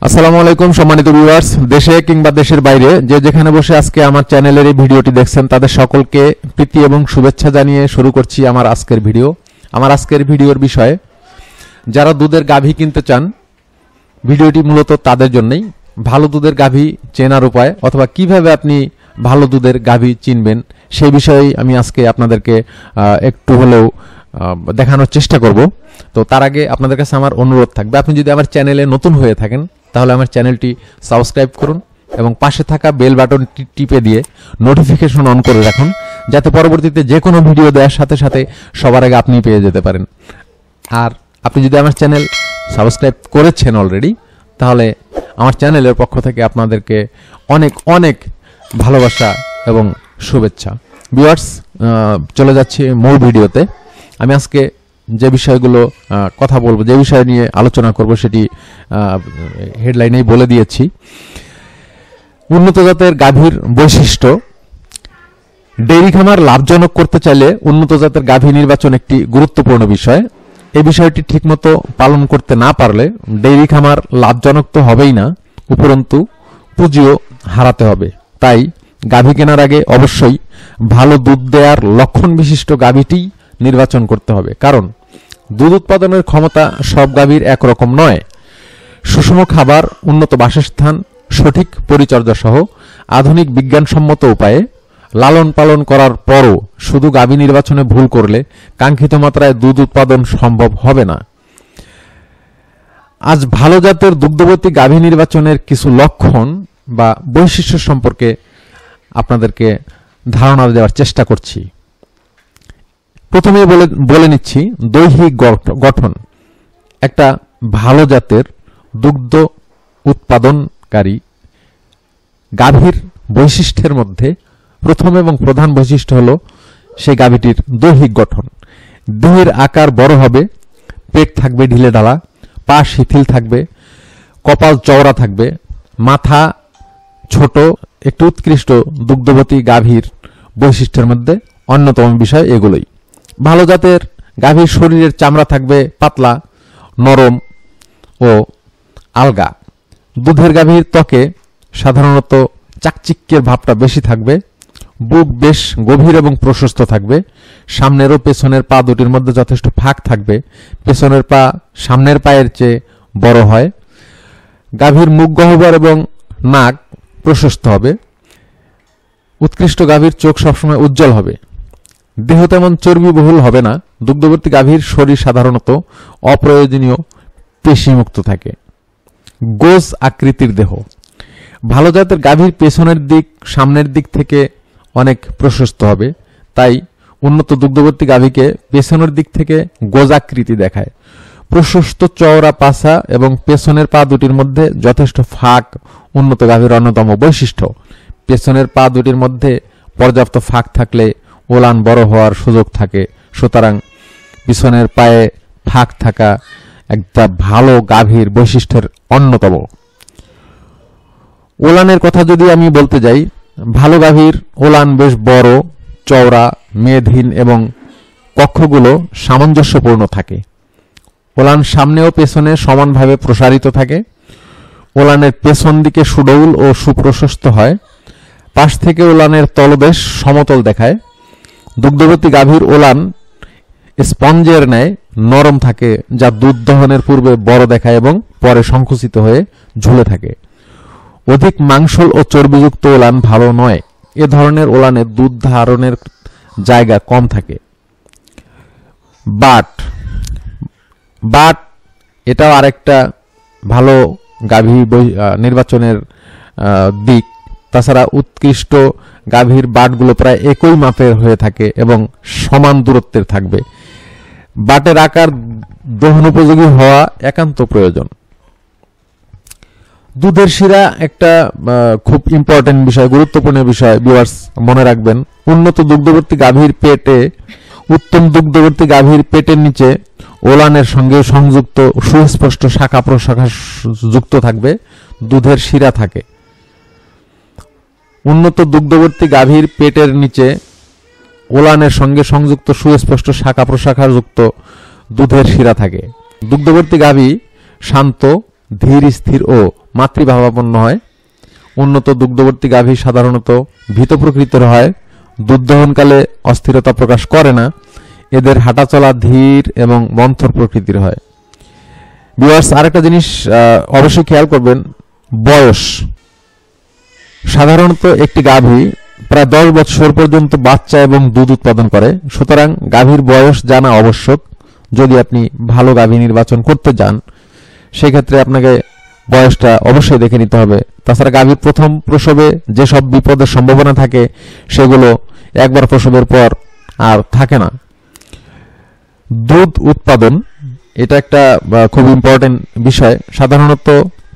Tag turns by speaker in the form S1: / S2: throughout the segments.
S1: আসসালামু আলাইকুম সম্মানিত ভিউয়ার্স, দেশে কিংবা দেশের বাইরে যে যেখানে বসে আজকে আমার চ্যানেলের এই ভিডিওটি দেখছেন তাদের সকলকে প্রীতি এবং শুভেচ্ছা জানিয়ে শুরু করছি আমার আজকের ভিডিও। আমার আজকের ভিডিওর বিষয়ে যারা দুধের গাভী কিনতে চান, ভিডিওটি মূলত তাদের জন্যই। ভালো দুধের গাভী চেনার উপায় অথবা কিভাবে আপনি ভালো দুধের গাভী চিনবেন সেই বিষয়ে আমি আজকে আপনাদেরকে একটু হলেও দেখানোর চেষ্টা করব। তো তার আগে আপনাদের কাছে আমার অনুরোধ থাকবে, আপনি যদি আমার চ্যানেলে নতুন হয়ে থাকেন তাহলে আমার চ্যানেলটি সাবস্ক্রাইব করুন এবং পাশে থাকা বেল বাটনটি টিপে দিয়ে নোটিফিকেশন অন করে রাখুন, যাতে পরবর্তীতে যে কোনো ভিডিও দেওয়ার সাথে সাথে সবার আগে আপনি পেয়ে যেতে পারেন। আর আপনি যদি আমার চ্যানেল সাবস্ক্রাইব করেছেন অলরেডি, তাহলে আমার চ্যানেলের পক্ষ থেকে আপনাদেরকে অনেক অনেক ভালোবাসা এবং শুভেচ্ছা। ভিউয়ার্স, চলে যাচ্ছি মূল ভিডিওতে। আমি আজকে যে বিষয়গুলো কথা বলবো, যে বিষয় নিয়ে আলোচনা করব সেটি হেডলাইনেই বলে দিয়েছি। উন্নত জাতের গাভীর বৈশিষ্ট্য। ডেইরি খামার লাভজনক করতে চাইলে উন্নত জাতের গাভী নির্বাচন একটি গুরুত্বপূর্ণ বিষয়। এই বিষয়টি ঠিকমতো পালন করতে না পারলে ডেইরি খামার লাভজনক তো হবেই না, উপরন্তু পুঁজিও হারাতে হবে। তাই গাভী কেনার আগে অবশ্যই ভালো দুধ দেওয়ার লক্ষণ বিশিষ্ট গাভীটি নির্বাচন করতে হবে, কারণ দুধ উৎপাদনের ক্ষমতা সব গাভীর একরকম নয়। সুষম খাবার, উন্নত বাসস্থান, সঠিক পরিচর্যা সহ আধুনিক বিজ্ঞানসম্মত উপায়ে লালন পালন করার পরও শুধু গাভী নির্বাচনে ভুল করলে কাঙ্ক্ষিত মাত্রায় দুধ উৎপাদন সম্ভব হবে না। আজ ভালো জাতের দুগ্ধবতী গাভী নির্বাচনের কিছু লক্ষণ বা বৈশিষ্ট্য সম্পর্কে আপনাদেরকে ধারণা দেওয়ার চেষ্টা করছি। প্রথমেই বলে নিচ্ছি দৈহিক গঠন। একটা ভালো জাতের দুগ্ধ উৎপাদনকারী গাভীর বৈশিষ্ট্যের মধ্যে প্রথম এবং প্রধান বৈশিষ্ট্য হলো সেই গাভীটির দৈহিক গঠন। দেহের আকার বড় হবে, পেট থাকবে ঢিলে ঢালা, পা শিথিল থাকবে, কপাল চওড়া থাকবে, মাথা ছোট। একটি উৎকৃষ্ট দুগ্ধবতী গাভীর বৈশিষ্ট্যের মধ্যে অন্যতম বিষয় এগুলোই। ভালো জাতের গাভীর শরীরের চামড়া থাকবে পাতলা, নরম ও আলগা। দুধের গাভীর ত্বকে সাধারণত চাকচিক্যের ভাবটা বেশি থাকবে। বুক বেশ গভীর এবং প্রশস্ত থাকবে। সামনের ও পেছনের পা দুটির মধ্যে যথেষ্ট ফাঁক থাকবে। পেছনের পা সামনের পায়ের চেয়ে বড় হয়। গাভীর মুখ গহ্বর এবং নাক প্রশস্ত হবে। উৎকৃষ্ট গাভীর চোখ সবসময় উজ্জ্বল হবে। দেহ তেমন চর্বিবহুল হবে না। দুগ্ধবর্তী গাভীর শরীর সাধারণত অপ্রয়োজনীয় পেশিমুক্ত থাকে। গোজ আকৃতির দেহ। ভালো জাতের গাভীর পেছনের দিক সামনের দিক থেকে অনেক প্রশস্ত হবে, তাই উন্নত দুগ্ধবর্তী গাভীকে পেছনের দিক থেকে গোজাকৃতি দেখায়। প্রশস্ত চওড়া পাছা এবং পেছনের পা দুটির মধ্যে যথেষ্ট ফাঁক উন্নত গাভীর অন্যতম বৈশিষ্ট্য। পেছনের পা দুটির মধ্যে পর্যাপ্ত ফাঁক থাকলে ওলান বড় হওয়ার সুযোগ থাকে, সুতরাং পিছনের পায়ে ফাঁক থাকা একটা ভালো গাভীর বৈশিষ্ট্যের অন্যতম। ওলানের কথা যদি আমি বলতে যাই, ভালো গাভীর ওলান বেশ বড়, চওড়া, মেদহীন এবং কক্ষগুলো সামঞ্জস্যপূর্ণ থাকে। ওলান সামনে ও পেছনে সমানভাবে প্রসারিত থাকে। ওলানের পেছন দিকে সুডৌল ও সুপ্রশস্ত হয়। পাশ থেকে ওলানের তলদেশ সমতল দেখায়। দুগ্ধবতী গাভীর ওলান স্পঞ্জের ন্যায় নরম থাকে, যা দুধ দহনের পূর্বে বড় দেখায় এবং পরে সংকুচিত হয়ে ঝুলে থাকে। অধিক মাংসল ও চর্বিযুক্ত ওলান ভালো নয়। এ ধরনের ওলানে দুধ ধারণের জায়গা কম থাকে। বাট এটাও আরেকটা ভালো গাভী নির্বাচনের দিক। তাছাড়া উৎকৃষ্ট গাভীর বাটগুলো প্রায় একই মাপের হয়ে থাকে এবং সমান দূরত্বের থাকবে। বাটের আকার দহন উপযোগী হওয়া একান্ত প্রয়োজন। দুধের শিরা একটা খুব ইম্পর্টেন্ট বিষয়, গুরুত্বপূর্ণ বিষয়। ভিউয়ার্স, মনে রাখবেন, উন্নত দুগ্ধবর্তী গাভীর পেটে, উত্তম দুগ্ধবর্তী গাভীর পেটের নিচে ওলানের সঙ্গে সংযুক্ত সুস্পষ্ট শাখা প্রশাখা যুক্ত থাকবে, দুধের শিরা থাকে। উন্নত দুগ্ধবর্তী গাভীর পেটের নিচে ওলানের সঙ্গে সংযুক্ত সুস্পষ্ট শাখা প্রশাখা যুক্ত দুধের শিরা থাকে। দুগ্ধবর্তী গাভী শান্ত, ধীর স্থির ও মাতৃভাবাপন্ন হয়। উন্নত দুগ্ধবর্তী গাভী সাধারণত ভীত প্রকৃতির হয়, দুধ দহনকালে অস্থিরতা প্রকাশ করে না, এদের হাঁটাচলা ধীর এবং মন্থর প্রকৃতির হয়। ভিউয়ার্স, আরেকটা জিনিস অবশ্যই খেয়াল করবেন, বয়স। সাধারণত একটি গাভী প্রায় 10 বছর পর্যন্ত বাচ্চা এবং দুধ উৎপাদন করে, সুতরাং গাভীর বয়স জানা আবশ্যক। যদি আপনি ভালো গাভী নির্বাচন করতে চান সেক্ষেত্রে আপনাকে বয়সটা অবশ্যই দেখে নিতে হবে। তাছাড়া গাভীর প্রথম প্রসবে যেসব বিপদের সম্ভাবনা থাকে সেগুলো একবার প্রসবের পর আর থাকে না। দুধ উৎপাদন, এটা একটা খুব ইম্পর্টেন্ট বিষয়। সাধারণত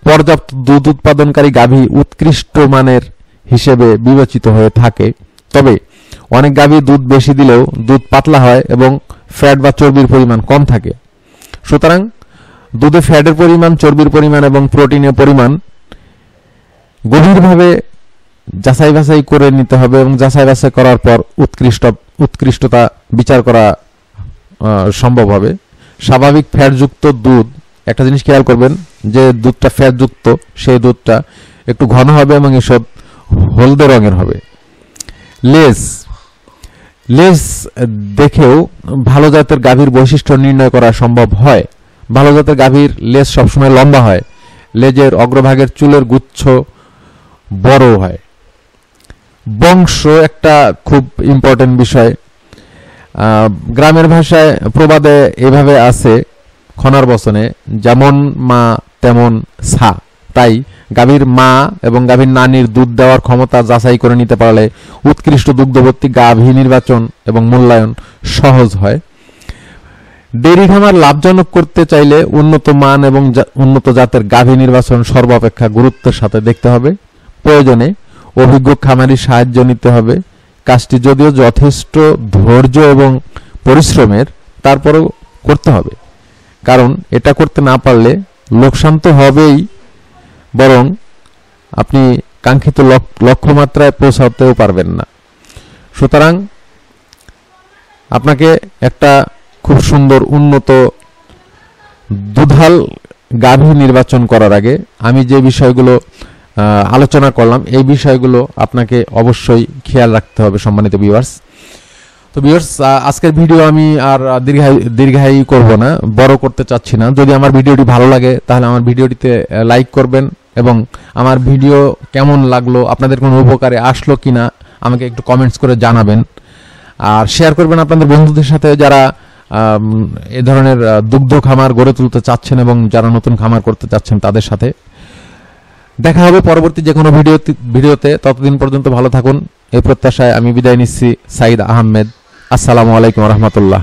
S1: পর্যাপ্ত দুধ উৎপাদনকারী গাভী উৎকৃষ্ট মানের হিসেবে বিবেচিত হয়ে থাকে। তবে অনেক গাভী দুধ বেশি দিলেও দুধ পাতলা হয় এবং ফ্যাট বা চর্বির পরিমাণ কম থাকে। সুতরাং দুধে ফ্যাটের পরিমাণ, চর্বির পরিমাণ এবং প্রোটিনের পরিমাণ গভীরভাবে যাচাই বাছাই করে নিতে হবে এবং যাচাই বাছাই করার পর উৎকৃষ্টতা বিচার করা সম্ভব হবে। স্বাভাবিক ফ্যাটযুক্ত দুধ, একটা জিনিস খেয়াল করবেন, যে দুধটা ফ্যাটযুক্ত সেই দুধটা একটু ঘন হবে এবং এসব হলদে রঙের হবে। লেজ দেখেও ভালো জাতের গাভীর বৈশিষ্ট্য নির্ণয় করা সম্ভব হয়। ভালো জাতের গাভীর লেজ সবসময় লম্বা হয়, লেজের অগ্রভাগের চুলের গুচ্ছ বড় হয়। বংশ একটা খুব ইম্পর্টেন্ট বিষয়। গ্রামের ভাষায় প্রবাদে এভাবে আছে খনার বচনে, যেমন মা তেমন সা। তাই গাভীর মা এবং গাভীর নানির দুধ দেওয়ার ক্ষমতা যাচাই করে নিতে পারলে উৎকৃষ্ট দুগ্ধবর্তী গাভী নির্বাচন এবং মূল্যায়ন সহজ হয়। ডেইরি খামার লাভজনক করতে চাইলে উন্নত মান এবং উন্নত জাতের গাভী নির্বাচন সর্বাপেক্ষা গুরুত্বের সাথে দেখতে হবে। প্রয়োজনে অভিজ্ঞ খামারির সাহায্য নিতে হবে। কাজটি যদিও যথেষ্ট ধৈর্য এবং পরিশ্রমের, তারপরেও করতে হবে, কারণ এটা করতে না পারলে লোকসান তো হবেই, বরং আপনি কাঙ্ক্ষিত লক্ষ্যমাত্রায় পৌঁছাতেও পারবেন না। সুতরাং আপনাকে একটা খুব সুন্দর উন্নত দুধাল গাভী নির্বাচন করার আগে আমি যে বিষয়গুলো আলোচনা করলাম এই বিষয়গুলো আপনাকে অবশ্যই খেয়াল রাখতে হবে সম্মানিত ভিউয়ার্স। তো ভিউয়ার্স, আজকের ভিডিও আমি আর দীর্ঘায়ী করব না, বড় করতে চাচ্ছি না। যদি আমার ভিডিওটি ভালো লাগে তাহলে আমার ভিডিওটিতে লাইক করবেন এবং আমার ভিডিও কেমন লাগলো, আপনাদের কোনো উপকারে আসলো কিনা আমাকে একটু কমেন্টস করে জানাবেন। আর শেয়ার করবেন আপনাদের বন্ধুদের সাথে যারা এ ধরনের দুগ্ধ খামার গড়ে তুলতে চাচ্ছেন এবং যারা নতুন খামার করতে চাচ্ছেন তাদের সাথে। দেখা হবে পরবর্তী যে কোনো ভিডিওতে। ততদিন পর্যন্ত ভালো থাকুন এই প্রত্যাশায় আমি বিদায় নিচ্ছি। সাইদ আহমেদ। আসসালামু আলাইকুম রহমতুল্লাহ।